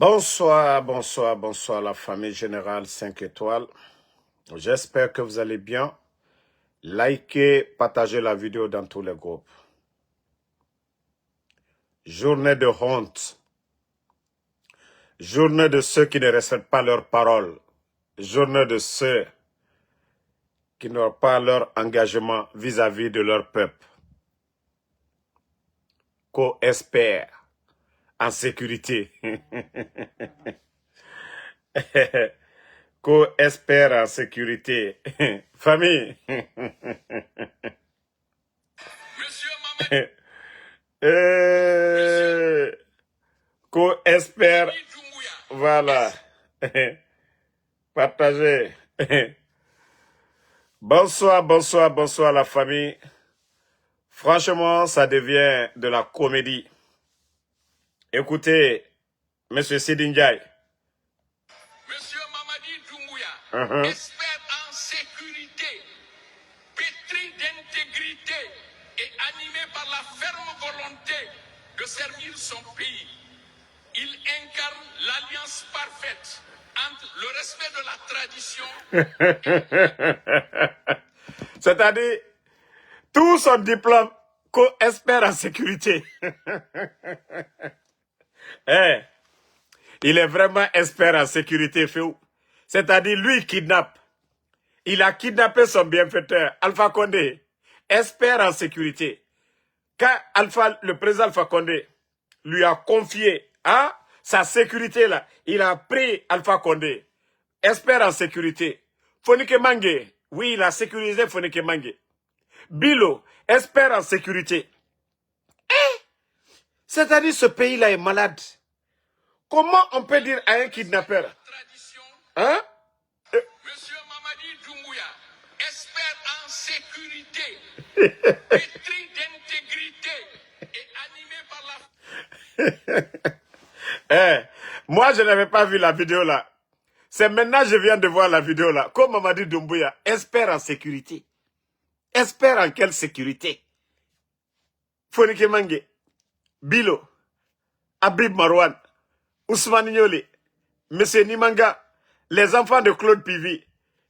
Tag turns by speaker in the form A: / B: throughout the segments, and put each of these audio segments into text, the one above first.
A: Bonsoir, bonsoir, bonsoir la famille générale 5 étoiles. J'espère que vous allez bien. Likez, partagez la vidéo dans tous les groupes. Journée de honte. Journée de ceux qui ne respectent pas leurs paroles. Journée de ceux qui n'ont pas leur engagement vis-à-vis de leur peuple. Co-espère en sécurité. Co-espère en sécurité. Famille. Co-espère. Voilà. Partagez. Bonsoir, bonsoir, bonsoir la famille. Franchement, ça devient de la comédie. Écoutez, Monsieur Sidinjai.
B: Monsieur Mamadi Doumbouya, expert en sécurité, pétri d'intégrité et animé par la ferme volonté de servir son pays. Il incarne l'alliance parfaite entre le respect de la tradition.
A: C'est-à-dire, tout son diplôme co-expert en sécurité. Il est vraiment expert en sécurité, Féou. C'est-à-dire, lui, il kidnappe. Il a kidnappé son bienfaiteur, Alpha Condé, expert en sécurité. Quand le président Alpha Condé lui a confié sa sécurité, là, il a pris Alpha Condé, expert en sécurité. Fonike Mange, oui, il a sécurisé Fonike Mange. Bilo, expert en sécurité. C'est-à-dire, ce pays-là est malade. Comment on peut dire à un kidnappeur?
B: Monsieur Mamadi Doumbouya, expert en sécurité, pétri d'intégrité et animé par la...
A: Moi, je n'avais pas vu la vidéo là. C'est maintenant que je viens de voir la vidéo là. Comme Mamadi Doumbouya, expert en sécurité. Expert en quelle sécurité? Fonike Mange, Bilo, Habib Marwan, Ousmane Niolé, Monsieur Nimanga, les enfants de Claude Pivi,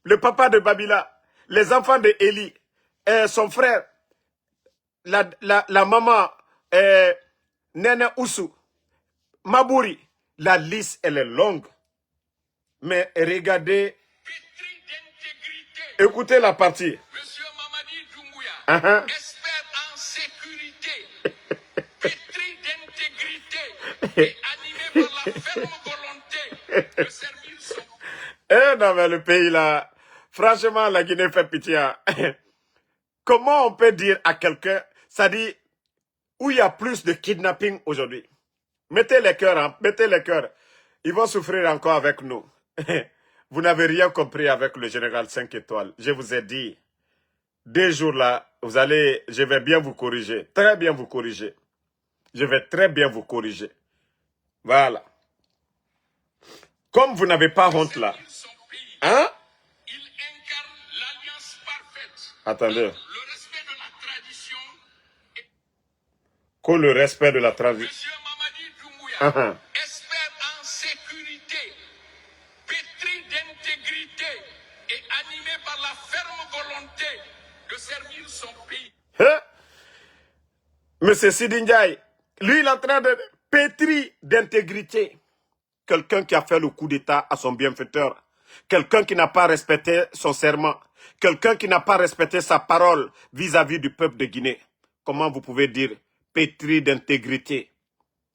A: le papa de Babila, les enfants de Eli, son frère, la maman, Nene Oussou, Mabouri. La liste, elle est longue. Mais regardez, écoutez la partie.
B: Monsieur Mamadi Doumbouya, expert en sécurité, pétri d'intégrité et animé par la ferme volonté de servir son...
A: Non mais le pays là, franchement la Guinée fait pitié. Comment on peut dire à quelqu'un, ça dit, où il y a plus de kidnapping aujourd'hui? Mettez les cœurs, mettez les cœurs. Ils vont souffrir encore avec nous. Vous n'avez rien compris avec le général 5 étoiles. Je vous ai dit, 2 jours là, je vais bien vous corriger. Très bien vous corriger. Je vais très bien vous corriger. Voilà. Comme vous n'avez pas honte là. Hein?
B: Il incarne l'alliance parfaite.
A: Attendez.
B: Le respect de la tradition.
A: Que le respect de la tradition.
B: Monsieur Mamadi Doumbouya, expert en sécurité, pétri d'intégrité et animé par la ferme volonté de servir son pays.
A: Monsieur Sidinjai, lui il est en train de pétri d'intégrité. Quelqu'un qui a fait le coup d'État à son bienfaiteur. Quelqu'un qui n'a pas respecté son serment. Quelqu'un qui n'a pas respecté sa parole vis-à-vis du peuple de Guinée. Comment vous pouvez dire pétri d'intégrité?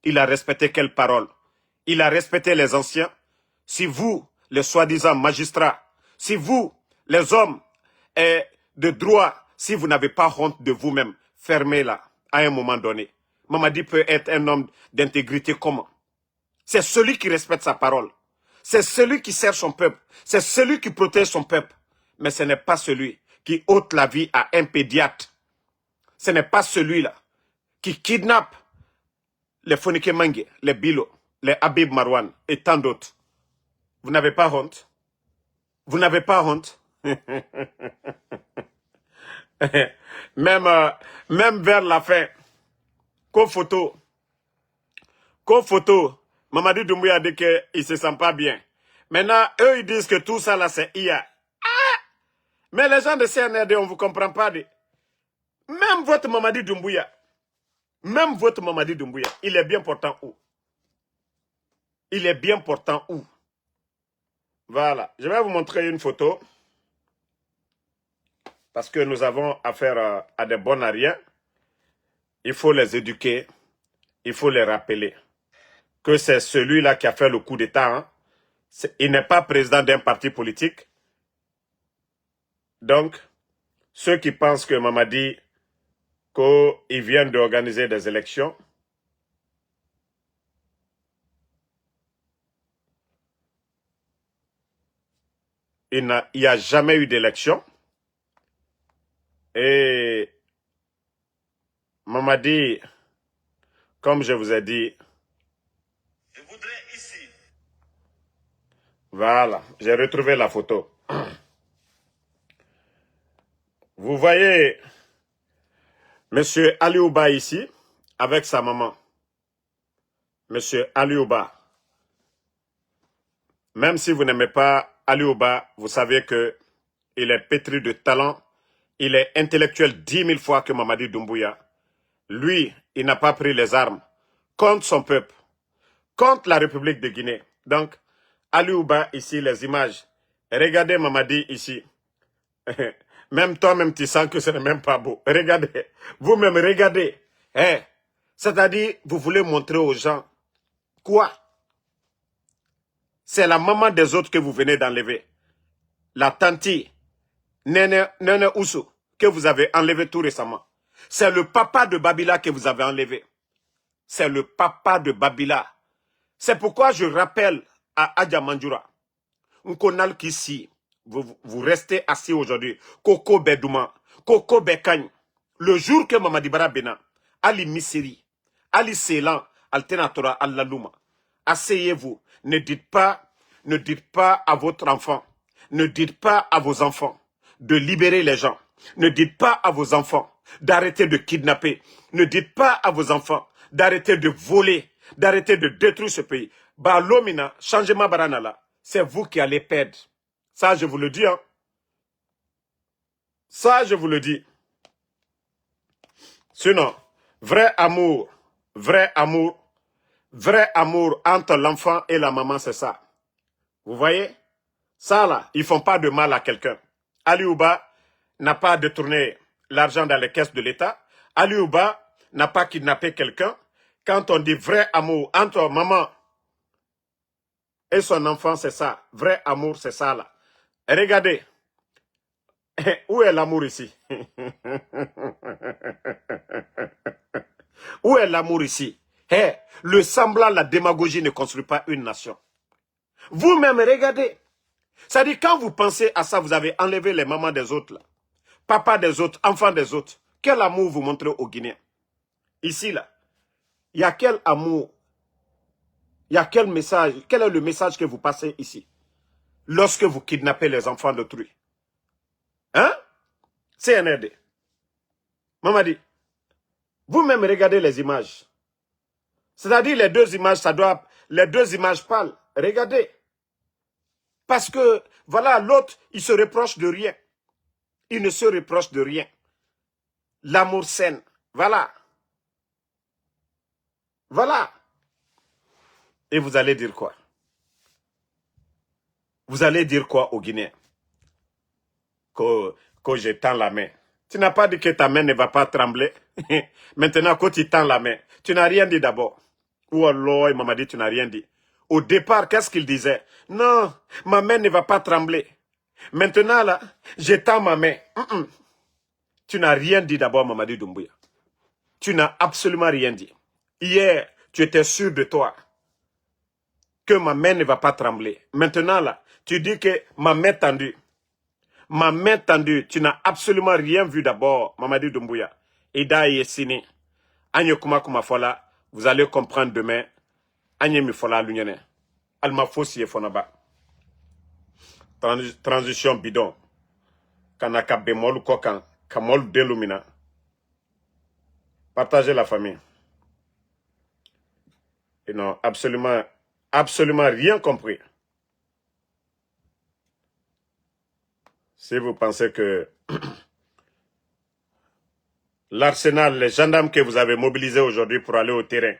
A: Il a respecté quelle parole? Il a respecté les anciens. Si vous, les soi-disant magistrats, si vous, les hommes de droit, si vous n'avez pas honte de vous-même, fermez-la à un moment donné. Mamadi peut être un homme d'intégrité comment? C'est celui qui respecte sa parole. C'est celui qui sert son peuple. C'est celui qui protège son peuple. Mais ce n'est pas celui qui ôte la vie à un pédiatre. Ce n'est pas celui-là qui kidnappe les Fonike Mange, les Bilo, les Habib Marwan et tant d'autres. Vous n'avez pas honte? Vous n'avez pas honte? Même vers la fin, qu'aux photos, Mamadi Doumbouya a dit qu'il ne se sent pas bien. Maintenant, eux, ils disent que tout ça, là, c'est IA. Mais les gens de CNRD, on ne vous comprend pas. Même votre Mamadi Doumbouya, il est bien portant où? Il est bien portant où? Voilà. Je vais vous montrer une photo. Parce que nous avons affaire à des bons ariens. Il faut les éduquer. Il faut les rappeler. Que c'est celui-là qui a fait le coup d'État. Hein. Il n'est pas président d'un parti politique. Donc, ceux qui pensent que Mamadi, qu'il vient d'organiser des élections, il n'y a jamais eu d'élection. Et Mamadi, comme je vous ai dit,
B: Je voudrais ici.
A: Voilà, j'ai retrouvé la photo. Vous voyez Monsieur Aliouba ici, avec sa maman. Monsieur Aliouba. Même si vous n'aimez pas Aliouba, vous savez que il est pétri de talent. Il est intellectuel 10 000 fois que Mamadi Doumbouya. Lui, il n'a pas pris les armes contre son peuple, contre la République de Guinée. Donc, Aliouba, ici, les images. Regardez Mamadi ici. Même toi-même, tu sens que ce n'est même pas beau. Regardez. Vous-même, regardez. Eh, c'est-à-dire, vous voulez montrer aux gens quoi? C'est la maman des autres que vous venez d'enlever. La tantie, Nene Oussou, que vous avez enlevé tout récemment. C'est le papa de Babila que vous avez enlevé. C'est le papa de Babila. C'est pourquoi je rappelle à Adja Mandjoura, Nkonal Kissi, vous restez assis aujourd'hui. Koko Bedouma, Koko Bekagne. Le jour que Mamadi Bara Bena, Ali Misiri, Ali Selan, Altenatora Allalouma, asseyez-vous. Ne dites pas à votre enfant, ne dites pas à vos enfants de libérer les gens. Ne dites pas à vos enfants d'arrêter de kidnapper. Ne dites pas à vos enfants d'arrêter de voler, d'arrêter de détruire ce pays. Bah, l'omina, changement baranala, c'est vous qui allez perdre. Ça, je vous le dis. Hein. Ça, je vous le dis. Sinon, vrai amour entre l'enfant et la maman, c'est ça. Vous voyez? Ça, là, ils ne font pas de mal à quelqu'un. Aliouba n'a pas détourné l'argent dans les caisses de l'État. Aliouba n'a pas kidnappé quelqu'un. Quand on dit vrai amour entre maman et son enfant, c'est ça. Vrai amour, c'est ça, là. Et regardez. Où est l'amour ici? Où est l'amour ici? Hey, le semblant, la démagogie ne construit pas une nation. Vous-même, regardez. C'est-à-dire, quand vous pensez à ça, vous avez enlevé les mamans des autres, là. Papa des autres, enfants des autres. Quel amour vous montrez aux Guinéens? Ici, là. Il y a quel amour? Il y a quel message? Quel est le message que vous passez ici? Lorsque vous kidnappez les enfants d'autrui. Hein? CNRD. Mamadi, vous-même regardez les images. C'est-à-dire les deux images, les deux images parlent. Regardez. Parce que, voilà, l'autre, il se reproche de rien. Il ne se reproche de rien. L'amour saine. Voilà. Voilà. Et vous allez dire quoi? Vous allez dire quoi aux Guinéens? Que je tends la main. Tu n'as pas dit que ta main ne va pas trembler. Maintenant, quand tu tends la main, tu n'as rien dit d'abord. Ou alors, il m'a dit, tu n'as rien dit. Au départ, qu'est-ce qu'il disait? Non, ma main ne va pas trembler. Maintenant, là, je tends ma main. Tu n'as rien dit d'abord, Mamadi Doumbouya. Tu n'as absolument rien dit. Hier, tu étais sûr de toi que ma main ne va pas trembler. Maintenant, là, tu dis que ma main tendue. Ma main tendue, tu n'as absolument rien vu d'abord, Mamadi Doumbouya. Ida Yesini. Agne kuma kuma fola, vous allez comprendre demain. Agne mi fola l'union. Alma fossi et fonaba. Transition bidon. Kanaka bemol kokan, kamol delumina. Partagez la famille. Et non, absolument absolument rien compris. Si vous pensez que l'arsenal, les gendarmes que vous avez mobilisés aujourd'hui pour aller au terrain,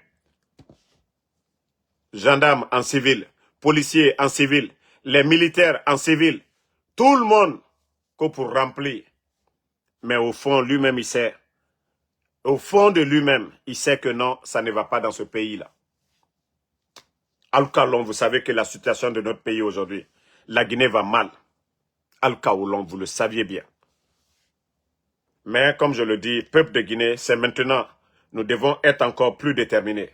A: gendarmes en civil, policiers en civil, les militaires en civil, tout le monde que pour remplir. Mais au fond, lui-même, il sait. Au fond de lui-même, il sait que non, ça ne va pas dans ce pays-là. Al-Kalon, vous savez que la situation de notre pays aujourd'hui, la Guinée va mal. Al-Kaoulon, vous le saviez bien. Mais comme je le dis, peuple de Guinée, c'est maintenant. Nous devons être encore plus déterminés.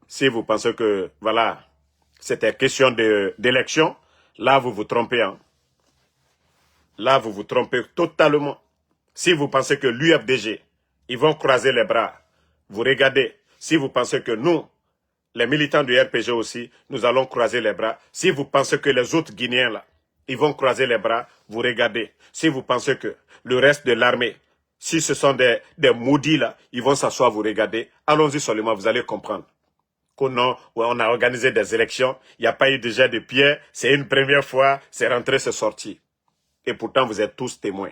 A: Si vous pensez que, voilà, c'était question d'élection, là, vous vous trompez. Hein. Là, vous vous trompez totalement. Si vous pensez que l'UFDG, ils vont croiser les bras, vous regardez. Si vous pensez que nous, les militants du RPG aussi, nous allons croiser les bras. Si vous pensez que les autres Guinéens, là, ils vont croiser les bras, vous regardez. Si vous pensez que le reste de l'armée, si ce sont des maudits, là, ils vont s'asseoir, vous regardez. Allons-y seulement, vous allez comprendre. On a organisé des élections, il n'y a pas eu déjà de pierre, c'est une première fois, c'est rentré, c'est sorti. Et pourtant, vous êtes tous témoins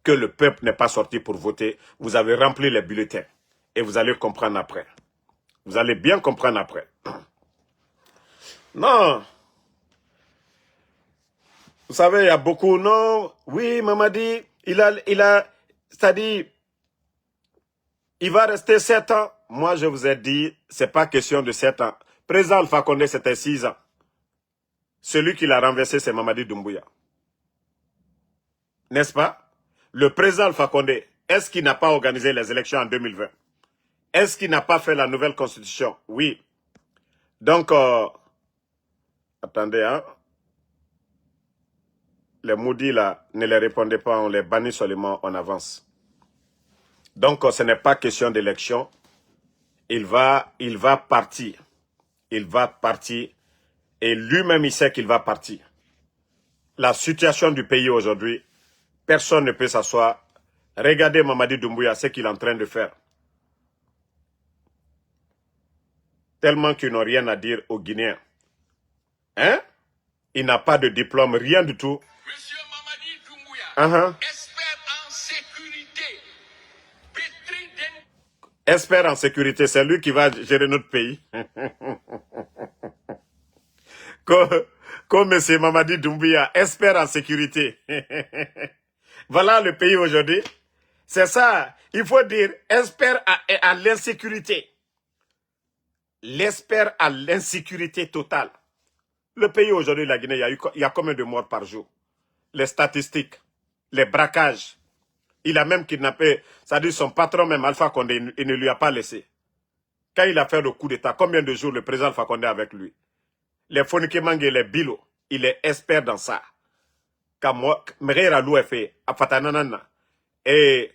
A: que le peuple n'est pas sorti pour voter. Vous avez rempli les bulletins. Et vous allez comprendre après. Vous allez bien comprendre après. Non. Vous savez, il y a beaucoup, non. Oui, Mamadi, c'est-à-dire, il va rester 7 ans. Moi, je vous ai dit, c'est pas question de 7 ans. Président Alpha Condé, c'était 6 ans. Celui qui l'a renversé, c'est Mamadi Doumbouya. N'est-ce pas? Le président Alpha Condé, est-ce qu'il n'a pas organisé les élections en 2020? Est-ce qu'il n'a pas fait la nouvelle constitution? Oui. Donc, attendez, hein. Les maudits là, ne les répondez pas, on les bannit seulement, on avance. Donc, ce n'est pas question d'élection. Il va partir. Il va partir. Et lui-même, il sait qu'il va partir. La situation du pays aujourd'hui, personne ne peut s'asseoir. Regardez Mamadi Doumbouya, ce qu'il est en train de faire. Tellement qu'ils n'ont rien à dire aux Guinéens. Hein? Il n'a pas de diplôme, rien du tout.
B: Monsieur Mamadi Doumbouya espère en sécurité.
A: Espère en sécurité, c'est lui qui va gérer notre pays. Comme M. Mamadi Doumbouya espère en sécurité. Voilà le pays aujourd'hui. C'est ça, il faut dire, espère à l'insécurité. L'espère à l'insécurité totale. Le pays aujourd'hui, la Guinée, il y a combien de morts par jour? Les statistiques, les braquages. Il a même kidnappé, c'est-à-dire son patron même, Alpha Condé, il ne lui a pas laissé. Quand il a fait le coup d'État, combien de jours le président Alpha Condé avec lui? Les Fonikemangue et les Bilo, il est expert dans ça. Quand moi, Mreira Lou fait, à Fatananana, et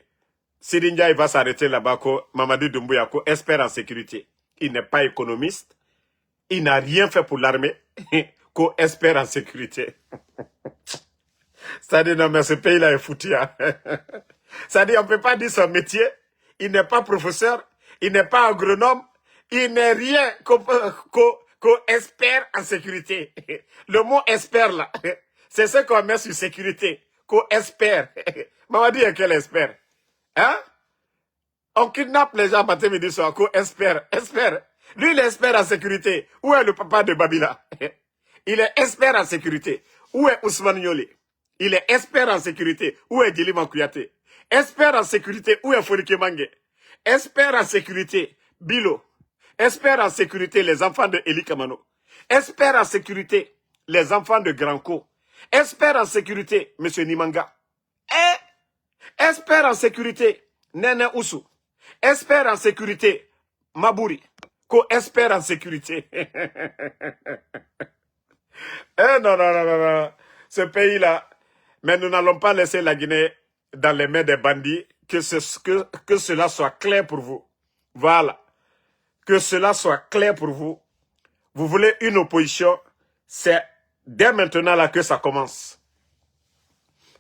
A: Sidinja, il va s'arrêter là-bas, Mamadi Doumbouya, expert en sécurité. Il n'est pas économiste, il n'a rien fait pour l'armée, expert en sécurité. C'est-à-dire, non, mais ce pays-là est foutu. Hein? C'est-à-dire, on ne peut pas dire son métier. Il n'est pas professeur, il n'est pas agronome, il n'est rien qu'expert en sécurité. Le mot expert, là, c'est ce qu'on met sur sécurité. Qu'expert. Mamadi est quel expert? Hein? On kidnappe les gens matin, midi, soir. Qu'expert. Expert. Lui, il est expert en sécurité. Où est le papa de Babila? Il est expert en sécurité. Où est Ousmane Yoli? Il est expert en sécurité. Où est Djilima Kouyaté? Expert en sécurité. Où est Fonike Mange? Expert en sécurité. Bilo. Expert en sécurité. Les enfants de Eli Kamano. Expert en sécurité. Les enfants de Granco. Expert en sécurité. Monsieur Nimanga. Expert en sécurité. Nene Oussou. Expert en sécurité. Mabouri. Co-expert en sécurité. Non, non, non, non, non. Ce pays-là. Mais nous n'allons pas laisser la Guinée dans les mains des bandits. Que cela soit clair pour vous. Voilà. Que cela soit clair pour vous. Vous voulez une opposition. C'est dès maintenant là que ça commence.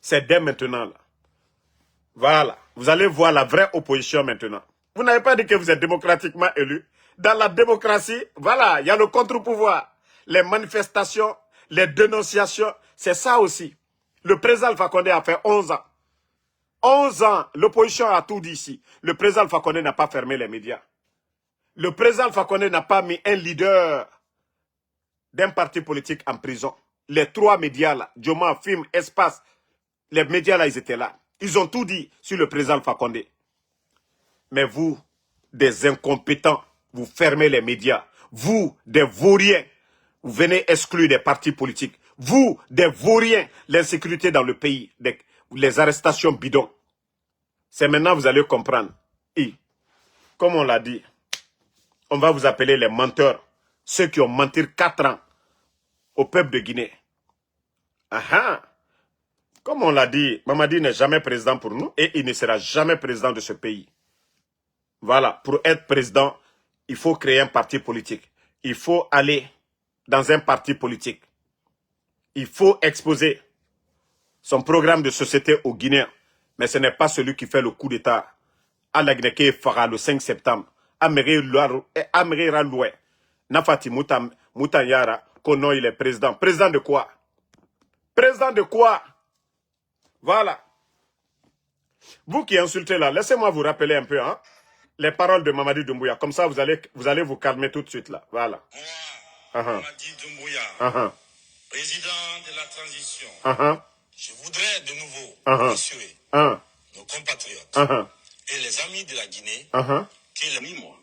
A: C'est dès maintenant là. Voilà. Vous allez voir la vraie opposition maintenant. Vous n'avez pas dit que vous êtes démocratiquement élu. Dans la démocratie, voilà, il y a le contre-pouvoir. Les manifestations, les dénonciations, c'est ça aussi. Le président Alpha Condé a fait 11 ans. 11 ans, l'opposition a tout dit ici. Le président Alpha Condé n'a pas fermé les médias. Le président Alpha Condé n'a pas mis un leader d'un parti politique en prison. Les 3 médias là, Dioma, Film, Espace, les médias là, ils étaient là. Ils ont tout dit sur le président Alpha Condé. Mais vous, des incompétents, vous fermez les médias. Vous, des vauriens, vous venez exclure des partis politiques. Vous, des vauriens, l'insécurité dans le pays, les arrestations bidons. C'est maintenant que vous allez comprendre. Et, comme on l'a dit, on va vous appeler les menteurs. Ceux qui ont menti 4 ans au peuple de Guinée. Ah, comme on l'a dit, Mamadi n'est jamais président pour nous et il ne sera jamais président de ce pays. Voilà, pour être président, il faut créer un parti politique. Il faut aller dans un parti politique. Il faut exposer son programme de société aux Guinéens. Mais ce n'est pas celui qui fait le coup d'État à la Guinée fera le 5 septembre. Amiri Raloué, Nafati Moutanyara, Kono, il est président. Président de quoi? Président de quoi? Voilà. Vous qui insultez là, laissez-moi vous rappeler un peu hein, les paroles de Mamadi Doumbouya. Comme ça, vous allez vous calmer tout de suite là. Voilà.
B: Moi, Mamadi Doumbouya, président de la transition, je voudrais de nouveau assurer nos compatriotes et les amis de la Guinée qu'il ni moi,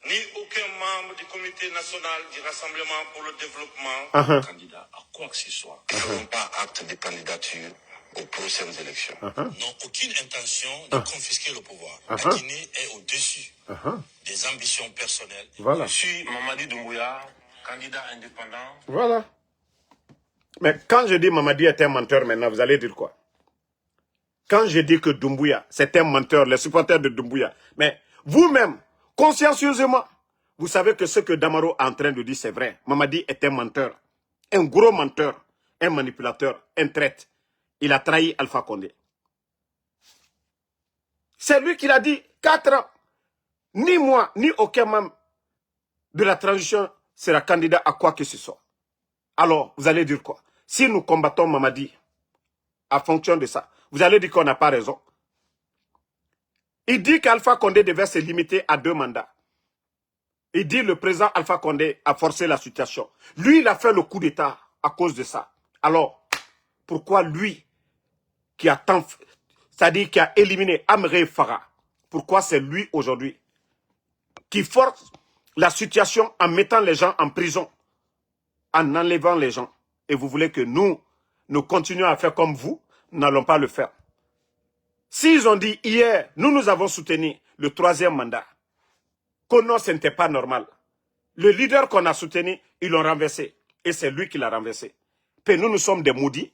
B: ni aucun membre du comité national du Rassemblement pour le développement candidat à quoi que ce soit n'avons pas acte de candidature aux prochaines élections. N'ont aucune intention de confisquer le pouvoir. La Guinée est au-dessus des ambitions personnelles.
A: Voilà.
B: Je suis Mamadi Doumbouya, candidat indépendant.
A: Voilà. Mais quand je dis Mamadi est un menteur maintenant, vous allez dire quoi? Quand je dis que Doumbouya, c'est un menteur, les supporters de Doumbouya, mais vous-même, consciencieusement, vous savez que ce que Damaro est en train de dire, c'est vrai. Mamadi est un menteur, un gros menteur, un manipulateur, un traître. Il a trahi Alpha Condé. C'est lui qui l'a dit 4 ans. Ni moi, ni aucun membre de la transition sera candidat à quoi que ce soit. Alors, vous allez dire quoi? Si nous combattons Mamadi, en fonction de ça, vous allez dire qu'on n'a pas raison. Il dit qu'Alpha Condé devait se limiter à 2 mandats. Il dit que le président Alpha Condé a forcé la situation. Lui, il a fait le coup d'État à cause de ça. Alors, pourquoi lui, qui a tant, c'est-à-dire qui a éliminé Amré Farah, pourquoi c'est lui aujourd'hui qui force la situation en mettant les gens en prison, en enlevant les gens? Et vous voulez que nous continuions à faire comme vous? Nous n'allons pas le faire. S'ils ont dit hier, nous avons soutenu le 3e mandat, que non, ce n'était pas normal. Le leader qu'on a soutenu, ils l'ont renversé. Et c'est lui qui l'a renversé. Puis nous sommes des maudits.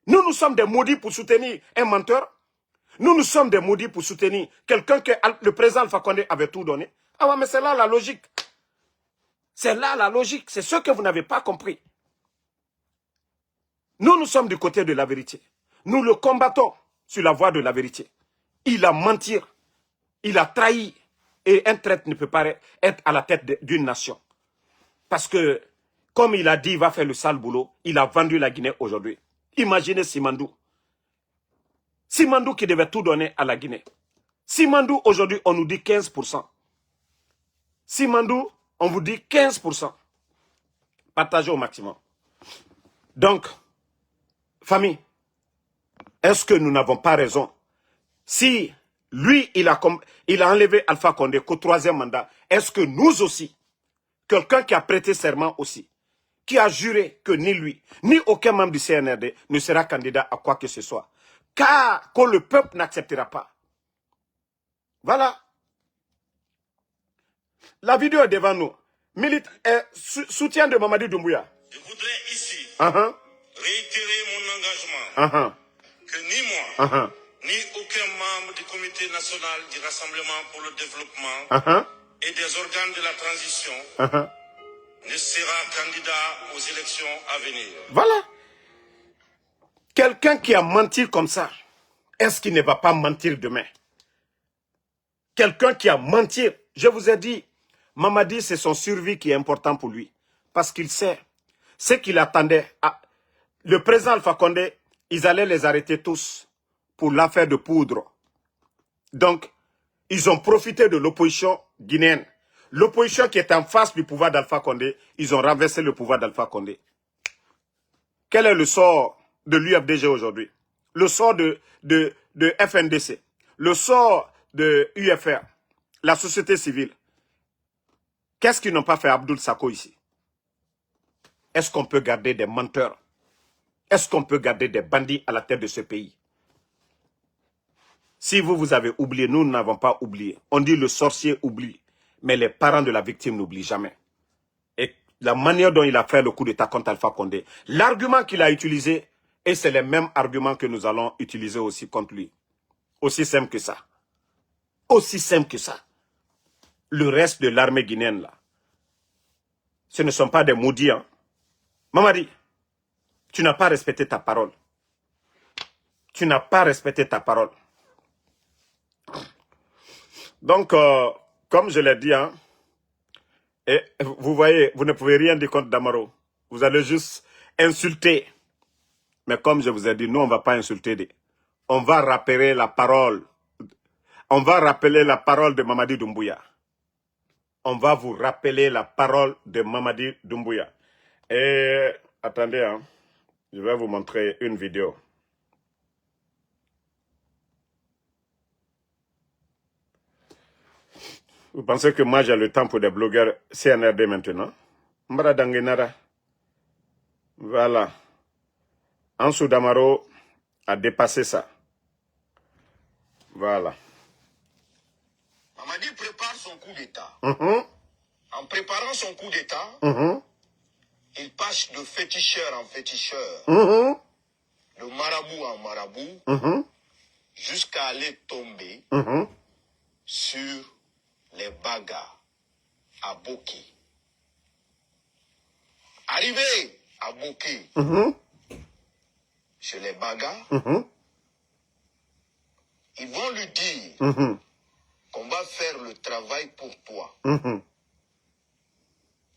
A: Nous sommes des maudits pour soutenir un menteur. Nous sommes des maudits pour soutenir quelqu'un que le président Alpha Condé avait tout donné. Ah ouais, mais c'est là la logique. C'est là la logique. C'est ce que vous n'avez pas compris. Nous sommes du côté de la vérité. Nous le combattons sur la voie de la vérité. Il a menti. Il a trahi. Et un traître ne peut pas être à la tête d'une nation. Parce que, comme il a dit, il va faire le sale boulot. Il a vendu la Guinée aujourd'hui. Imaginez Simandou. Simandou qui devait tout donner à la Guinée. Simandou, aujourd'hui, on nous dit 15%. Simandou, on vous dit 15%. Partagez au maximum. Donc, famille, est-ce que nous n'avons pas raison? Si lui, il a enlevé Alpha Condé qu'au 3e mandat, est-ce que nous aussi, quelqu'un qui a prêté serment aussi, qui a juré que ni lui, ni aucun membre du CNRD ne sera candidat à quoi que ce soit, car que le peuple n'acceptera pas. Voilà. La vidéo est devant nous. Soutien de Mamadi Doumbouya.
B: Je voudrais ici réitérer mon engagement que ni moi, ni aucun membre du comité national du Rassemblement pour le développement et des organes de la transition ne sera candidat aux élections à venir.
A: Voilà. Quelqu'un qui a menti comme ça, est-ce qu'il ne va pas mentir demain? Quelqu'un qui a menti, je vous ai dit, Mamadi, c'est son survie qui est important pour lui. Parce qu'il sait ce qu'il attendait. Le président Alpha Condé, ils allaient les arrêter tous pour l'affaire de poudre. Donc, ils ont profité de l'opposition guinéenne. L'opposition qui est en face du pouvoir d'Alpha Condé, ils ont renversé le pouvoir d'Alpha Condé. Quel est le sort de l'UFDG aujourd'hui? Le sort de FNDC? Le sort de UFR? La société civile? Qu'est-ce qu'ils n'ont pas fait Abdoul Sako ici? Est-ce qu'on peut garder des menteurs? Est-ce qu'on peut garder des bandits à la tête de ce pays? Si vous avez oublié, nous n'avons pas oublié. On dit le sorcier oublie, mais les parents de la victime n'oublient jamais. Et la manière dont il a fait le coup d'État contre Alpha Condé, l'argument qu'il a utilisé, et c'est les mêmes arguments que nous allons utiliser aussi contre lui. Aussi simple que ça. Aussi simple que ça. Le reste de l'armée guinéenne, là, ce ne sont pas des maudits. Hein. Mamadi, tu n'as pas respecté ta parole. Tu n'as pas respecté ta parole. Donc, comme je l'ai dit, hein, et vous voyez, vous ne pouvez rien dire contre Damaro. Vous allez juste insulter. Mais comme je vous ai dit, nous, on ne va pas insulter. On va rappeler la parole. On va rappeler la parole de Mamadi Doumbouya. On va vous rappeler la parole de Mamadi Doumbouya. Et attendez, hein, je vais vous montrer une vidéo. Vous pensez que moi j'ai le temps pour des blogueurs CNRD maintenant? Mbara Dangenara. Voilà. Ansou Damaro a dépassé ça. Voilà.
B: Mamadi prépare son coup d'État.
A: En
B: préparant son coup d'État, il passe de féticheur en féticheur, de marabout en marabout, jusqu'à aller tomber sur les Bagas à Boki. Arrivé à Boki, chez les Bagas, ils vont lui dire qu'on va faire le travail pour toi.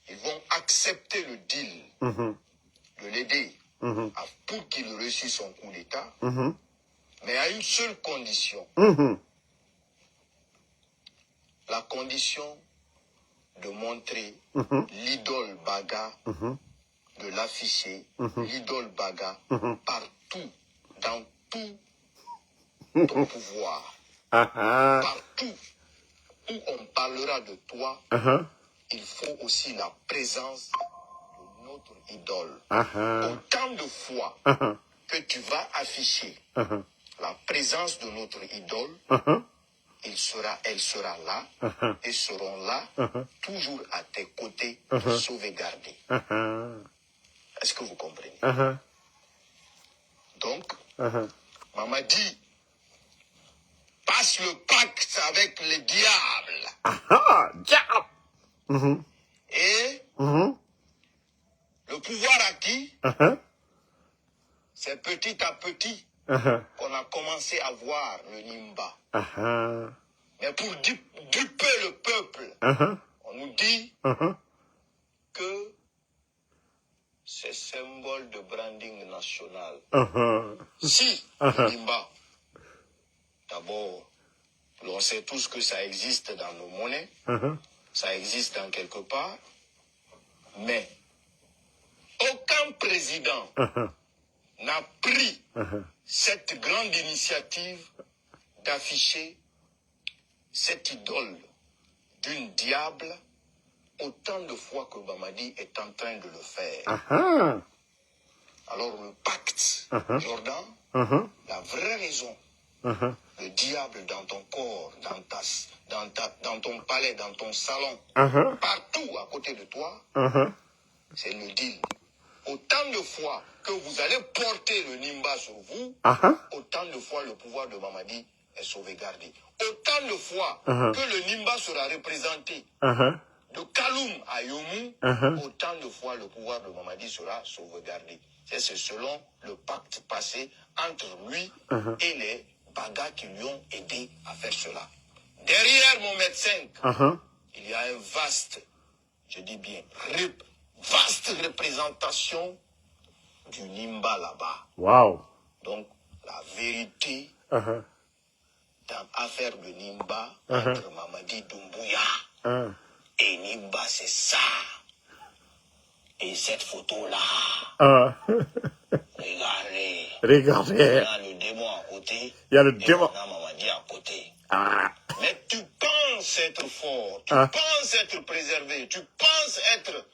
B: Ils vont accepter le deal de l'aider pour qu'il réussisse son coup d'État, mais à une seule condition. La condition de montrer l'idole Baga, de l'afficher, l'idole Baga, partout, dans tout ton pouvoir. Partout où on parlera de toi, il faut aussi la présence de notre idole. Autant de fois que tu vas afficher la présence de notre idole, elle sera là, et seront là, toujours à tes côtés, pour sauvegarder. Est-ce que vous comprenez? Donc, Mamadi passe le pacte avec les diables.
A: Diable!
B: Et le pouvoir acquis, c'est petit à petit qu'on a commencé à voir le Nimba. Mais pour duper le peuple, on nous dit que c'est symbole de branding national. Si le Nimba, d'abord, on sait tous que ça existe dans nos monnaies, ça existe dans quelque part, mais aucun président n'a pris cette grande initiative d'afficher cette idole d'une diable autant de fois que Mamadi est en train de le faire. Alors le pacte, Jordan, la vraie raison, le diable dans ton corps, dans ton palais, dans ton salon, partout à côté de toi, c'est le deal. Autant de fois que vous allez porter le Nimba sur vous, autant de fois le pouvoir de Mamadi est sauvegardé. Autant de fois que le Nimba sera représenté de Kaloum à Yomu, autant de fois le pouvoir de Mamadi sera sauvegardé. C'est selon le pacte passé entre lui et les Bagas qui lui ont aidé à faire cela. Derrière mon médecin, il y a une vaste, je dis bien, vaste représentation du Nimba là-bas.
A: Wow.
B: Donc, la vérité dans l'affaire de Nimba entre Mamadi Doumbouya et Nimba, c'est ça. Et cette photo-là, regardez.
A: Regardez.
B: Il y a le démon à côté.
A: Il y a le démon.
B: Et on a Mamadi à côté.
A: Ah.
B: Mais tu penses être fort, tu penses être préservé, tu penses être...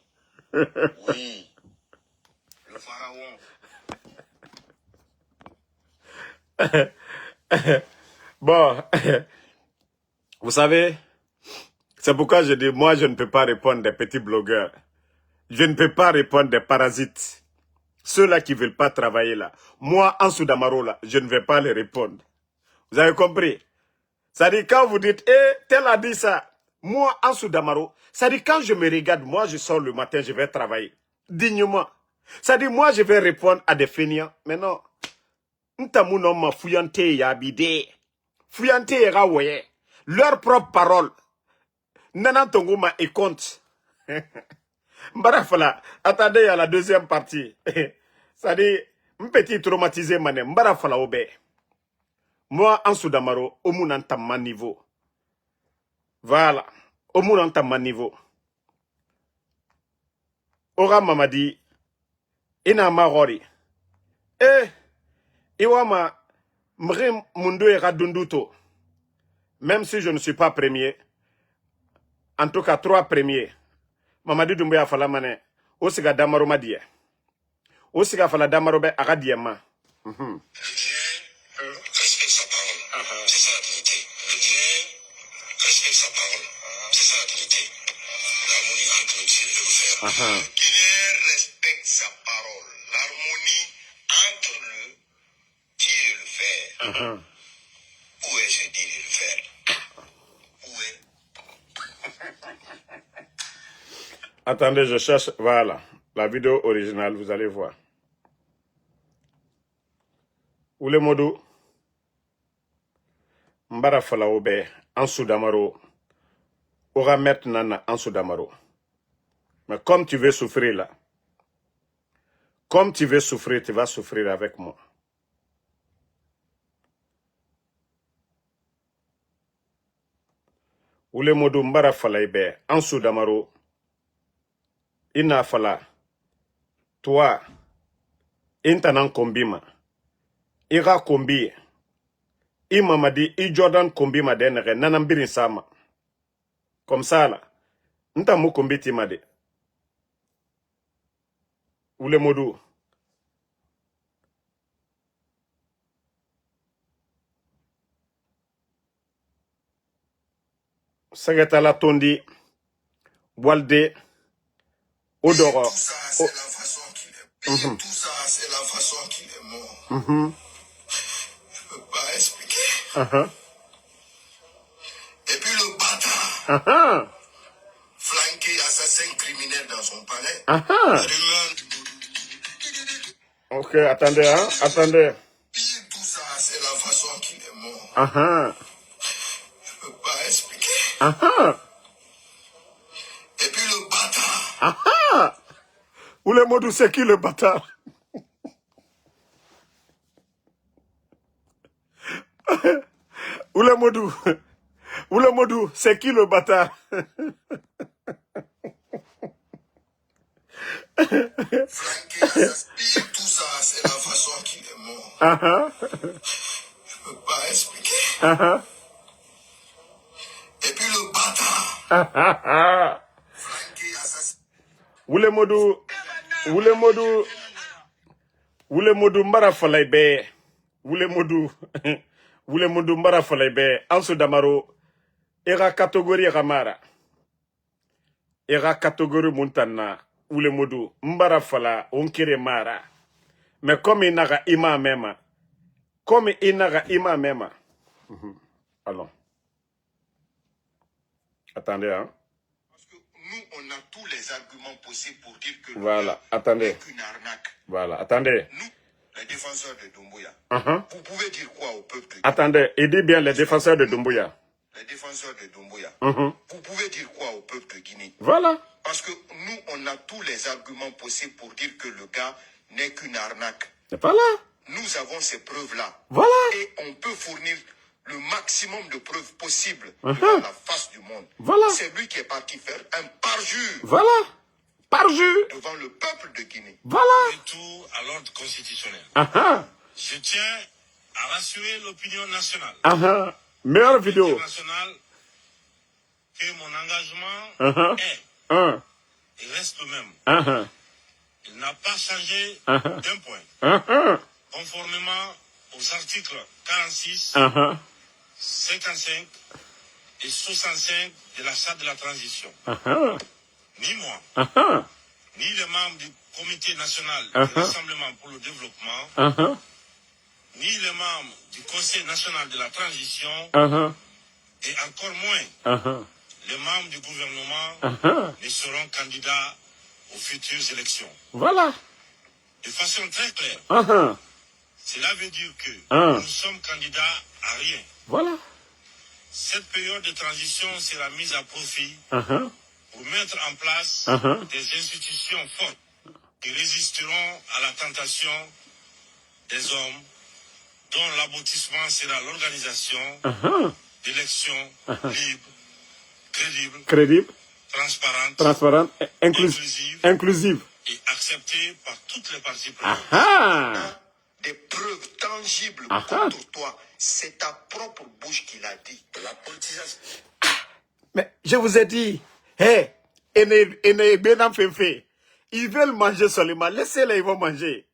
B: Oui, le pharaon.
A: Bon, vous savez, c'est pourquoi je dis, moi je ne peux pas répondre des petits blogueurs. Je ne peux pas répondre des parasites. Ceux-là qui ne veulent pas travailler là. Moi, Ansou Damaro là, je ne vais pas les répondre. Vous avez compris? Ça dit quand vous dites, tel a dit ça. Moi, Ansou Damaro, ça dit quand je me regarde, moi je sors le matin, je vais travailler. Dignement. Ça dit moi je vais répondre à des feignants. Mais non. Ntamounon ma fuyante yabide. Fuyante rawoye. Leur propre parole. Nanantongo ma et compte. Mbarafala, attendez à la deuxième partie. Ça dit, petit traumatisé mané, Mbarafala obe. Moi, Ansou Damaro, au mon niveau. Voilà. Au mon niveau. Ora Mamadi, ina marori. Iwama, mre mundo era dunduto. Même si je ne suis pas premier, en tout cas 3 premiers. Mamadi Doumbouya fala mané, osiga damaro madie. Osiga fala damaro be agadiema.
B: Respecte sa parole. C'est ça la vérité. Le Dieu respecte sa parole. C'est ça la vérité. L'harmonie entre le Dieu et le fer. Le Guinéen respecte sa parole. L'harmonie entre le Dieu et le fer. Où est, je dis, le fer? Où est?
A: Attendez, je cherche, voilà, la vidéo originale, vous allez voir. Oule Modou, Mbara Falaobe, Ansou Damaro, aura maintenant Ansou Damaro. Mais comme tu veux souffrir là, comme tu veux souffrir, tu vas souffrir avec moi. Oule Modou, Mbara Falaobe, Ansou Damaro, Ina Fala, toi, Intanan Kombima, Ira Kombi, I Mamadi, I Jordan Kombima denere, Nanambirin Sama. Comme ça là, Ntamu Kombi Timade. Oule Modou. Sagetala Tondi, Walde, Odoro.
B: Tout ça, c'est la façon qu'il est. Tout ça, c'est la façon qu'il est mort. Je peux pas expliquer. Et puis le bâtard, flanqué assassin criminel dans son palais.
A: Ok, attendez, hein, attendez.
B: Pire tout ça, c'est la façon qu'il est mort. Je peux pas expliquer. Et puis le bâtard.
A: Oule Modou, c'est qui le bâtard? Oule Modou, c'est qui le bâtard?
B: Flanqué assassin. Pire tout ça, c'est la façon qu'il est mort. Je peux pas expliquer. Et puis le bâtard. Flanqué assassin.
A: Oule Modou, Mbara Falaïbe. Oule Modou, Mbara Falaïbe. Ansou Damaro, era catégorie Ramara. Era catégorie Montana. Oule Modou, Mbara Fala, Onkere Mara. Mais comme il n'a pas ima même. Allons. Attendez, hein.
B: Parce que nous, on a tous les arguments possibles pour dire que
A: Voilà, attendez.
B: c'est une arnaque.
A: Voilà, attendez.
B: Nous, les défenseurs de Doumbouya, vous pouvez dire quoi au peuple?
A: Attendez, il dit bien les défenseurs de Doumbouya.
C: les défenseurs de Doumbouya,
A: Mhm.
C: vous pouvez dire quoi au peuple de Guinée?
A: Voilà.
C: Parce que nous, on a tous les arguments possibles pour dire que le gars n'est qu'une arnaque.
A: Voilà.
C: Nous avons ces preuves-là.
A: Voilà.
C: Et on peut fournir le maximum de preuves possibles
A: Mhm.
C: devant la face du monde.
A: Voilà.
C: C'est lui qui est parti faire un parjure
A: Voilà. Parjure.
C: devant le peuple de Guinée.
A: Voilà.
D: Retour à l'ordre constitutionnel.
A: Ah
D: Je tiens à rassurer l'opinion nationale.
A: ah. Meilleure vidéo.
D: Internationale que mon engagement
A: Uh-huh.
D: est
A: Ah
D: et reste le même.
A: ah.
D: Il n'a pas changé
A: Uh-huh.
D: d'un point.
A: Ah
D: Conformément aux articles 46,
A: ah.
D: 55 et 65 de la charte de la transition.
A: Ah
D: Ni moi,
A: ah.
D: ni les membres du Comité national
A: Uh-huh.
D: du Rassemblement pour le développement,
A: Ah
D: ni les membres du Conseil national de la transition,
A: ah.
D: et encore moins
A: Ah
D: les membres du gouvernement
A: ah.
D: ne seront candidats aux futures élections.
A: Voilà.
D: De façon très claire,
A: Ah
D: cela veut dire que
A: Ah.
D: nous sommes candidats à rien.
A: Voilà.
D: Cette période de transition sera mise à profit
A: Ah
D: pour mettre en place
A: Uh-huh.
D: des institutions fortes qui résisteront à la tentation des hommes dont l'aboutissement sera l'organisation
A: ah.
D: d'élections libres, crédibles,
A: Crédible,
D: transparentes,
A: transparente,
D: inclusives
A: inclusive.
D: et acceptées par toutes les parties prenantes.
A: Ah
C: Des preuves tangibles
A: Ah.
C: contre toi. C'est ta propre bouche qui l'a dit. La politisation.
A: Mais je vous ai dit, hé, ils veulent manger seulement. Laissez-les, ils vont manger.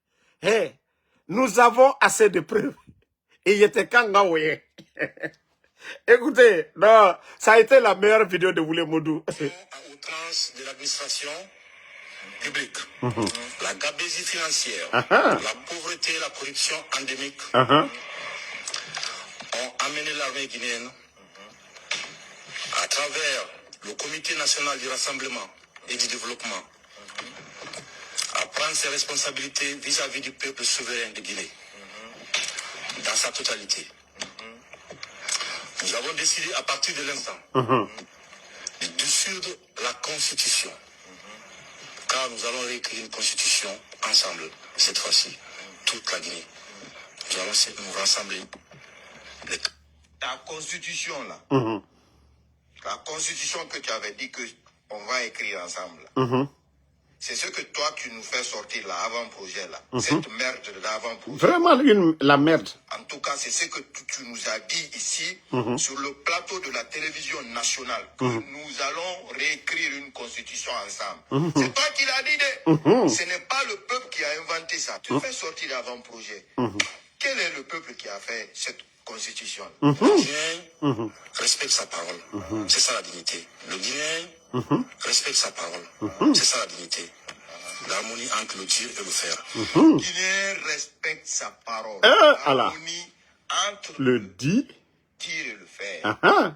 A: Hé, nous avons assez de preuves. Et il était kangaoué. Écoutez, non, ça a été la meilleure vidéo de Woulé Modou.
D: À outrance de l'administration publique, la gabésie financière,
A: Ah.
D: la pauvreté et la corruption endémique
A: Ah
D: ont amené l'armée guinéenne à travers le Comité national du rassemblement et du développement à prendre ses responsabilités vis-à-vis du peuple souverain de Guinée dans sa totalité. Nous avons décidé à partir de l'instant de dissoudre la Constitution, car nous allons réécrire une Constitution ensemble, cette fois-ci, toute la Guinée. Nous allons nous rassembler.
C: Ta constitution là, la constitution que tu avais dit que on va écrire ensemble, c'est ce que toi tu nous fais sortir là, avant-projet là, cette merde de l'avant-projet.
A: Vraiment la merde.
C: En tout cas, c'est ce que tu nous as dit ici, sur le plateau de la télévision nationale, que nous allons réécrire une constitution ensemble. C'est toi qui l'as dit, ce n'est pas le peuple qui a inventé ça. Tu fais sortir l'avant-projet. Quel est le peuple qui a fait cette constitution?
D: Le Guinéen respecte sa parole. C'est ça la dignité. Le Guinéen respecte sa parole. C'est ça la dignité. L'harmonie entre le dire et le faire.
C: Le Guinéen respecte sa parole.
A: Allah.
C: L'harmonie entre
A: Le dit.
C: dire et le faire.
A: Ah ah.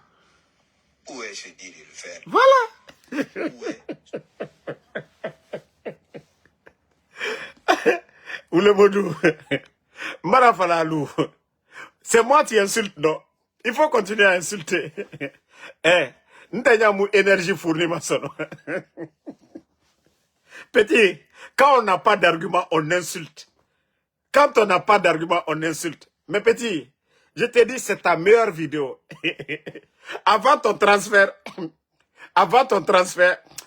C: Où est ce dire et le faire?
A: Voilà.
C: Où est?
A: Woulé Modou. Marafalalou. C'est moi qui insulte, non? Il faut continuer à insulter. Eh, n'tanyamou énergie fournie ma sono. Petit, quand on n'a pas d'argument, on insulte. Quand on n'a pas d'argument, on insulte. Mais petit, je te dis, c'est ta meilleure vidéo. Avant ton transfert,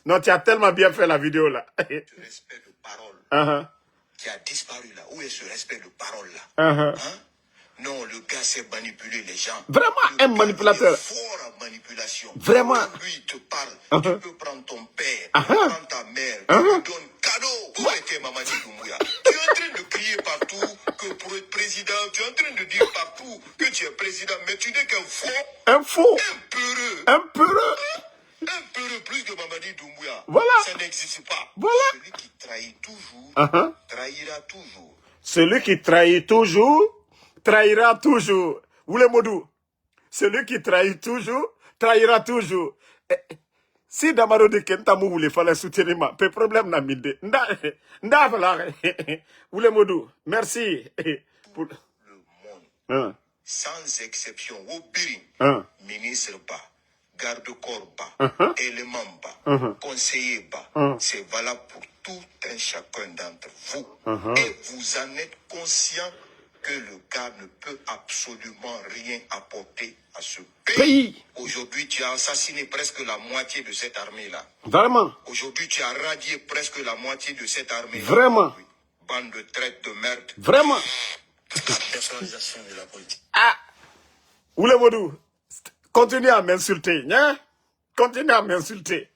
A: non, tu as tellement bien fait la vidéo là.
C: Ce respect de parole qui a disparu là. Où est ce respect de parole là? Hein? Non, le gars sait manipuler les gens.
A: Vraiment
C: Le
A: un
C: gars,
A: manipulateur.
C: il est fort en manipulation.
A: Vraiment.
C: Quand lui, il te parle, tu peux prendre ton père, tu peux prendre ta mère, tu lui donnes cadeau. Où était Mamadi Doumbouya? Tu es en train de crier partout que pour être président, tu es en train de dire partout que tu es président, mais tu n'es qu'un faux,
A: Un faux,
C: un peureux.
A: un peureux.
C: Un peureux plus que Mamadi Doumbouya.
A: Voilà.
C: Ça n'existe pas.
A: Voilà.
C: Celui qui trahit toujours,
A: Uh-huh.
C: trahira toujours.
A: Celui qui trahit toujours, trahira toujours. Woulé Modou. Celui qui trahit toujours, trahira toujours. Si Damaro de Kentamu voulait faire le soutenir, pas problème n'a mide. Nda voilà. Woulé Modou, merci. Pour...
C: Le monde sans exception, au Birin, ministre bas, garde-corps bas, élément bas, conseiller bas, c'est valable pour tout un chacun d'entre vous. Et vous en êtes conscient que le gars ne peut absolument rien apporter à ce pays. Aujourd'hui, tu as assassiné presque la moitié de cette armée-là.
A: Vraiment.
C: Aujourd'hui, tu as radié presque la moitié de cette armée-là.
A: Vraiment.
C: Bande de traite de merde.
A: Vraiment.
D: La personnalisation de la politique.
A: Ah, Oulemodou, continue à m'insulter, hein? Continue à m'insulter.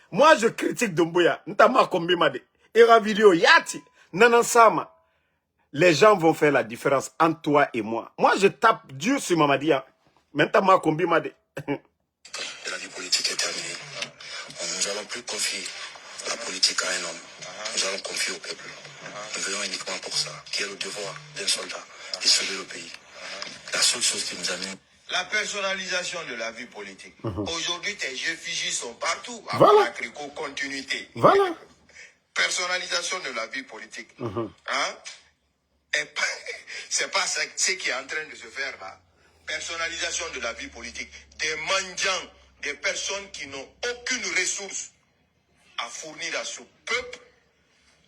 A: Moi, je critique Doumbouya. Ntama Kombimade. Ira vidéo yati. Nanansama. Les gens vont faire la différence entre toi et moi. Moi, je tape Dieu sur Mamadia. Maintenant, Kombimade.
D: La vie politique est terminée. Nous allons plus confier la politique à un homme. Nous allons confier au peuple. Nous venons uniquement pour ça, qui est le devoir d'un soldat, de sauver le pays. La seule chose qui nous amène.
C: La personnalisation de la vie politique. Aujourd'hui, tes effigies sont partout.
A: Voilà.
C: La continuité.
A: Voilà.
C: Personnalisation de la vie politique. Hein? C'est pas ça, ce qui est en train de se faire là. Personnalisation de la vie politique. Des mendiants, des personnes qui n'ont aucune ressource à fournir à ce peuple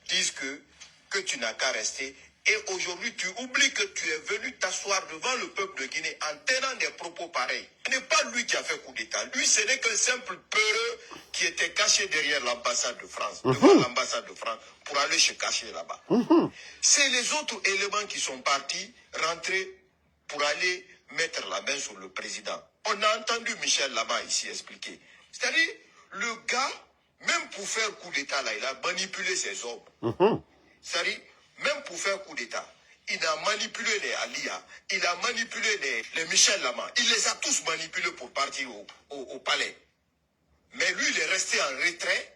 C: disent que tu n'as qu'à rester. Et aujourd'hui, tu oublies que tu es venu t'asseoir devant le peuple de Guinée en tenant des propos pareils. Ce n'est pas lui qui a fait coup d'État. Lui, ce n'est qu'un simple peureux qui était caché derrière l'ambassade de France, devant l'ambassade de France, pour aller se cacher là-bas. C'est les autres éléments qui sont partis, rentrer pour aller mettre la main sur le président. On a entendu Michel là-bas ici expliquer. C'est-à-dire, le gars, même pour faire coup d'État, là, il a manipulé ses hommes. C'est-à-dire, même pour faire coup d'État, il a manipulé les Alia, il a manipulé les Michel Lama. Il les a tous manipulés pour partir au palais. Mais lui, il est resté en retrait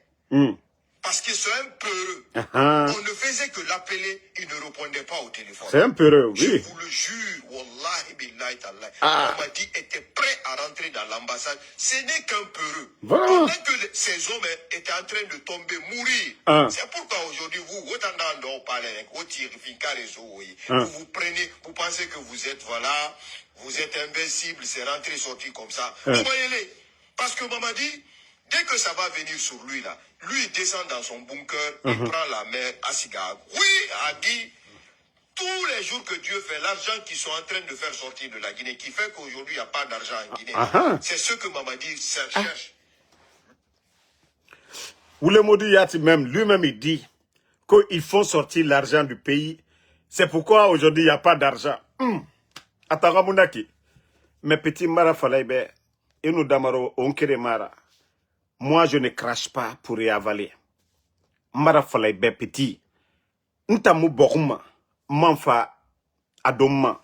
C: parce que c'est un peureux. On ne faisait que l'appeler, il ne répondait pas au téléphone.
A: C'est un peureux, oui.
C: Je vous le jure, wallahi billahi ta'ala. On m'a dit était prêt à rentrer dans l'ambassade. Ce n'est qu'un peureux.
A: Voilà.
C: Pendant que ces hommes étaient en train de tomber, mourir. C'est pourquoi aujourd'hui, vous vous prenez, vous pensez que vous êtes, voilà, vous êtes invincible, c'est rentré, sorti comme ça. Vous voyez-les. Parce que maman dit, dès que ça va venir sur lui, là, lui, il descend dans son bunker, il prend la mer à Siga. Oui, a dit, tous les jours que Dieu fait, l'argent qu'ils sont en train de faire sortir de la Guinée, qui fait qu'aujourd'hui, il n'y a pas d'argent en Guinée, c'est ce que Mamadi cherche.
A: Oulemodou Yati même, lui-même, il dit qu'ils font sortir l'argent du pays. C'est pourquoi aujourd'hui, il n'y a pas d'argent. Ataramunaki. Mes petits Mara Falaïbe, et nous Damaro, Onkere Mara. Moi, je ne crache pas pour y avaler. Mara Falaïbe petit. Ntamu Boruma, Manfa Adoma,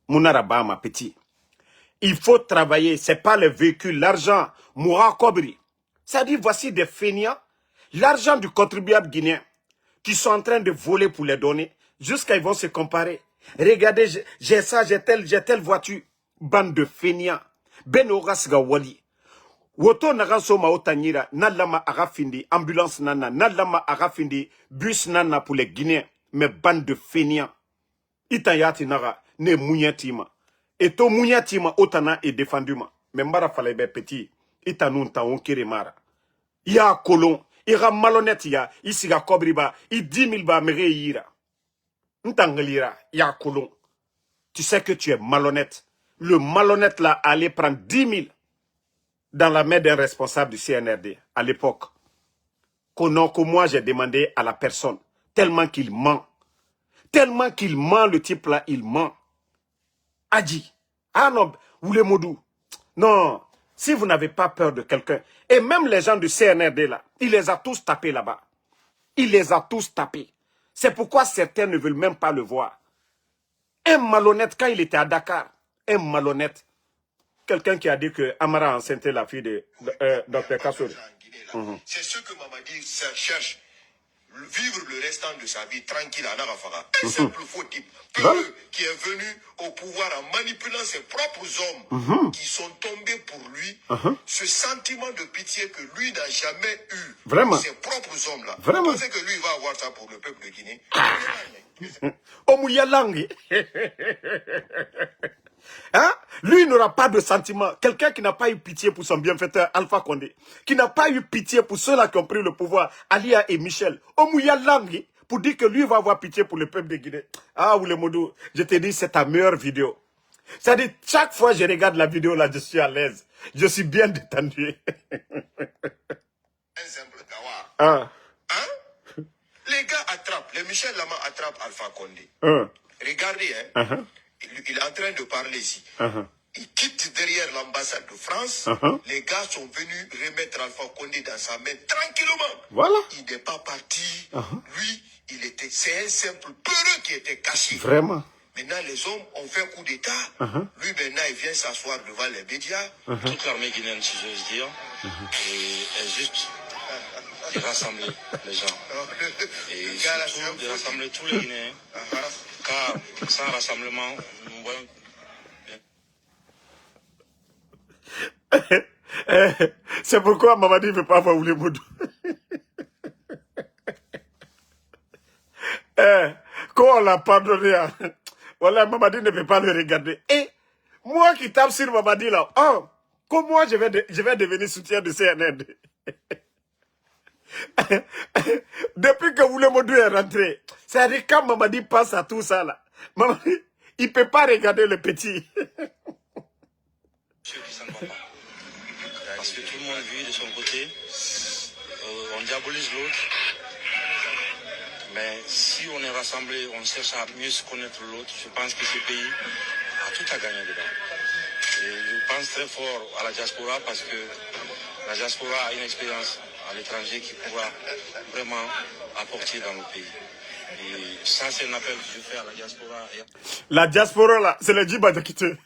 A: Munarabama petit. Il faut travailler, c'est pas le véhicule, l'argent, Moura Kobri. Ça dit, voici des feignants, l'argent du contribuable guinéen, qui sont en train de voler pour les donner, jusqu'à ils vont se comparer. Regardez, j'ai ça, j'ai telle voiture. Bande de feignants. Ben Orasga Wali. Woto naranso ma otanyira, nalama agafindi, ambulance nana, nalama agafindi, bus nana pour les Guinéens. Mais bande de feignants. Itayati nara, ne mouniatima. Et to mouniatima otana est défendu ma. Mais mara falebe petit, itanun ta onkere mara. Ya kolon, ira malhonnête ya, ici ga kobriba, i 10 000 ba mere ira. Ntangalira, ya kolon. Tu sais que tu es malhonnête. Le malhonnête là allait prendre 10 000 dans la main d'un responsable du CNRD à l'époque. Que moi j'ai demandé à la personne, tellement qu'il ment. Tellement qu'il ment, le type là, il ment. Adi. Ah non, Oulemodou. Non, si vous n'avez pas peur de quelqu'un, et même les gens du CNRD là, il les a tous tapés là-bas. Il les a tous tapés. C'est pourquoi certains ne veulent même pas le voir. Un malhonnête, quand il était à Dakar, un malhonnête, quelqu'un qui a dit que Amara a enceinté la fille de Dr. Kassouri.
C: C'est ce que Mamadi cherche. Vivre le restant de sa vie tranquille à Narafara. Un simple faux type qui est venu au pouvoir en manipulant ses propres hommes qui sont tombés pour lui. Ce sentiment de pitié que lui n'a jamais eu.
A: Vraiment.
C: Ses propres hommes là.
A: Vraiment.
C: Vous pensez que lui va avoir ça pour le peuple de Guinée?
A: Omouyalang. Hein? Lui, il n'aura pas de sentiment. Quelqu'un qui n'a pas eu pitié pour son bienfaiteur, Alpha Condé, qui n'a pas eu pitié pour ceux-là qui ont pris le pouvoir, Alia et Michel. Omouyalang, pour dire que lui va avoir pitié pour le peuple de Guinée. Ah, Oulemoudou, je te dis, c'est ta meilleure vidéo. C'est-à-dire, chaque fois que je regarde la vidéo, là, je suis à l'aise. Je suis bien détendu.
C: Un simple Gawar.
A: Ah.
C: Hein? Les gars attrapent, les Michel Lama attrapent Alpha Condé. Regardez, hein. Il est en train de parler ici. Il quitte derrière l'ambassade de France. Les gars sont venus remettre Alpha Condé dans sa main tranquillement.
A: Voilà.
C: Il n'est pas parti. Lui, c'est un simple peureux qui était caché.
A: Vraiment.
C: Maintenant, les hommes ont fait un coup d'État. Lui, maintenant, il vient s'asseoir devant les médias.
D: Toute l'armée guinéenne, si j'ose dire, est juste de rassembler les gens. Et surtout de rassembler tous les Guinéens. Car sans rassemblement, nous voyons...
A: C'est pourquoi Mamadi ne veut pas voir Oulemoudou. Quand on l'a pardonné, hein, voilà, Mamadi ne veut pas le regarder. Et moi qui tape sur Mamadi là, comme moi je vais devenir soutien de CNN. Depuis que Oulemoudou est rentré, c'est-à-dire quand Mamadi passe à tout ça là, Mamadi, il ne peut pas regarder le petit.
D: Ceux qui s'en vont pas. Parce que tout le monde vit de son côté, on diabolise l'autre. Mais si on est rassemblés, on cherche à mieux se connaître l'autre, je pense que ce pays a tout à gagner dedans. Et je pense très fort à la diaspora parce que la diaspora a une expérience à l'étranger qui pourra vraiment apporter dans le pays. Et ça, c'est un appel que je fais à la diaspora.
A: La diaspora là, c'est le Djiba Diakité.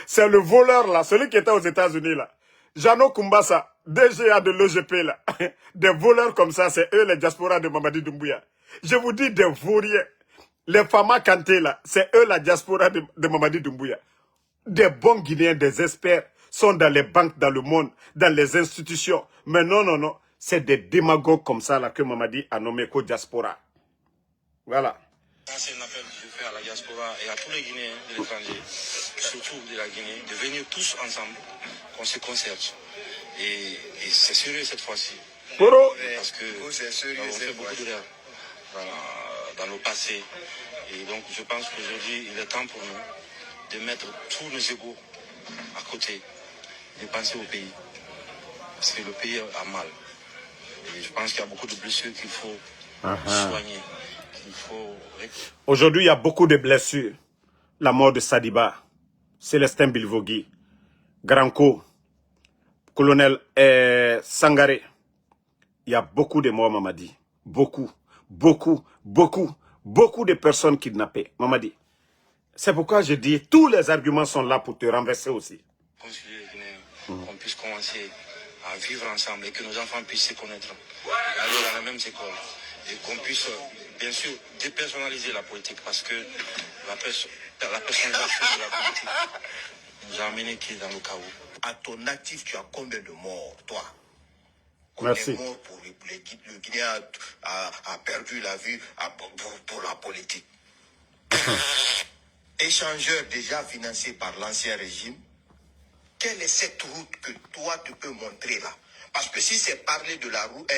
A: C'est le voleur là, celui qui était aux États-Unis là. Jano Kumbasa, DGA de l'OGP là. Des voleurs comme ça, c'est eux les diasporas de Mamadi Doumbouya. Je vous dis des vauriens. Les Fama Kanté là, c'est eux la diaspora de Mamadi Doumbouya. Des bons Guinéens, des experts sont dans les banques, dans le monde, dans les institutions. Mais non, non, non. C'est des démagogues comme ça là que Mamadi a nommé co-diaspora. Voilà.
D: Ça, c'est un appel que je fais à la diaspora et à tous les Guinéens de l'étranger, surtout de la Guinée, de venir tous ensemble, qu'on se concerte. Et c'est sérieux cette fois-ci. Parce que on fait beaucoup d'erreurs dans le passé. Et donc, je pense qu'aujourd'hui, il est temps pour nous de mettre tous nos égos à côté, de penser au pays. Parce que le pays a mal. Et je pense qu'il y a beaucoup de blessures qu'il faut soigner.
A: Aujourd'hui, il y a beaucoup de blessures. La mort de Sadiba, Célestin Bilvogui, Granco, colonel Sangaré. Il y a beaucoup de morts, Mamadi. Beaucoup, beaucoup, beaucoup, beaucoup de personnes kidnappées, Mamadi. C'est pourquoi je dis, tous les arguments sont là pour te renverser aussi.
D: Qu'on puisse commencer à vivre ensemble et que nos enfants puissent se connaître, aller dans la même école. Et qu'on puisse, bien sûr, dépersonnaliser la politique parce que la personnalisation de la politique nous a amené dans le chaos.
C: À ton actif, tu as combien de morts, toi?
A: Merci.
C: Combien de morts pour le Guinéen a perdu la vie pour la politique? Échangeur déjà financé par l'ancien régime. Quelle est cette route que toi tu peux montrer là? Parce que si c'est parler de la route,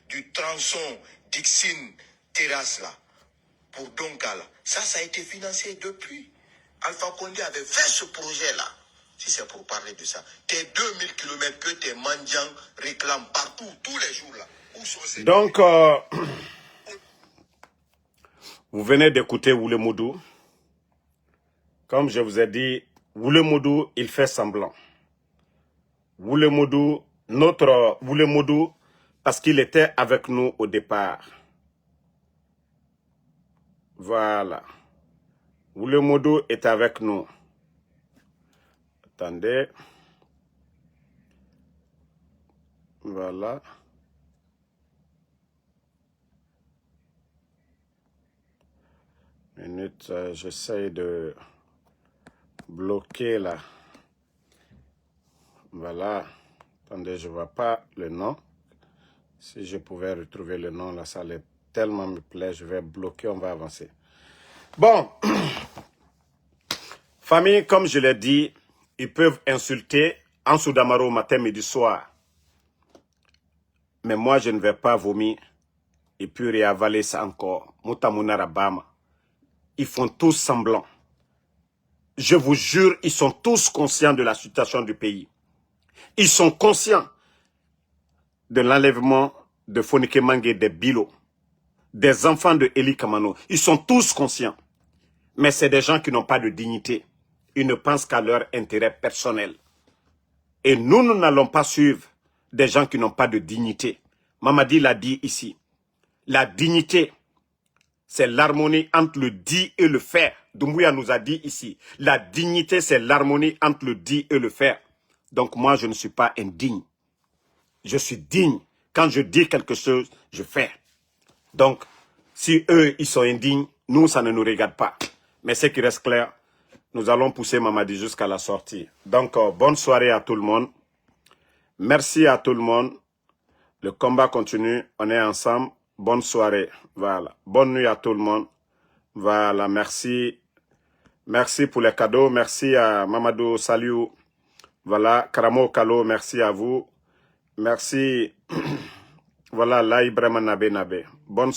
C: du tronçon Dixine Terrasse là, pour Donkala, ça a été financé depuis. Alpha Condé avait fait ce projet là. Si c'est pour parler de ça. Tes 2000 km que tes mendiants réclament partout, tous les jours là. Où sont ces...
A: Donc, vous venez d'écouter Oulemoudou. Comme je vous ai dit, Oulemoudou, il fait semblant. Oulemoudou, notre Oulemoudou, parce qu'il était avec nous au départ. Voilà. Oulemoudou est avec nous. Attendez. Voilà. Minute, j'essaie de bloquer là. Voilà. Attendez, je ne vois pas le nom. Si je pouvais retrouver le nom là, ça allait tellement me plaît, je vais bloquer, on va avancer. Bon, famille, comme je l'ai dit, ils peuvent insulter Ansou Damaro matin, midi, soir. Mais moi, je ne vais pas vomir et puis réavaler ça encore. Moutamuna Rabama. Ils font tous semblant. Je vous jure, ils sont tous conscients de la situation du pays. Ils sont conscients de l'enlèvement de Fonike Mange des Bilo, des enfants de Eli Kamano. Ils sont tous conscients. Mais c'est des gens qui n'ont pas de dignité. Ils ne pensent qu'à leur intérêt personnel. Et nous n'allons pas suivre des gens qui n'ont pas de dignité. Mamadi l'a dit ici. La dignité, c'est l'harmonie entre le dit et le faire. Doumbouya nous a dit ici. La dignité, c'est l'harmonie entre le dit et le faire. Donc moi, je ne suis pas indigne. Je suis digne. Quand je dis quelque chose, je fais. Donc, si eux, ils sont indignes, nous, ça ne nous regarde pas. Mais ce qui reste clair, nous allons pousser Mamadi jusqu'à la sortie. Donc, bonne soirée à tout le monde. Merci à tout le monde. Le combat continue. On est ensemble. Bonne soirée. Voilà. Bonne nuit à tout le monde. Voilà. Merci. Merci pour les cadeaux. Merci à Mamadou Saliou. Voilà. Karamo Kalo, merci à vous. Merci. Voilà. Là, Ibrahima Nabe Nabe. Bonne soirée.